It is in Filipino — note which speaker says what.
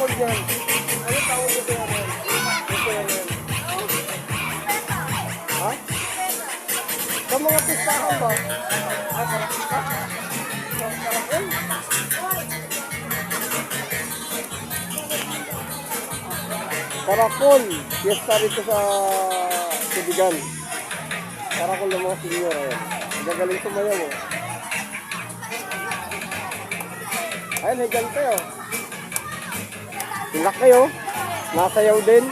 Speaker 1: tawag yan? Ano tawag ito yan? Ito yan. Ha? Sa mga pistahan ba? Ah, karakita? Karakol? Karakol. Fiesta rito sa Tubigan. Karakol ng mga senior. Ayan. Gagaling sumayaw. Oh. Ayan, higante oh. Silak kayo. Nasayaw din.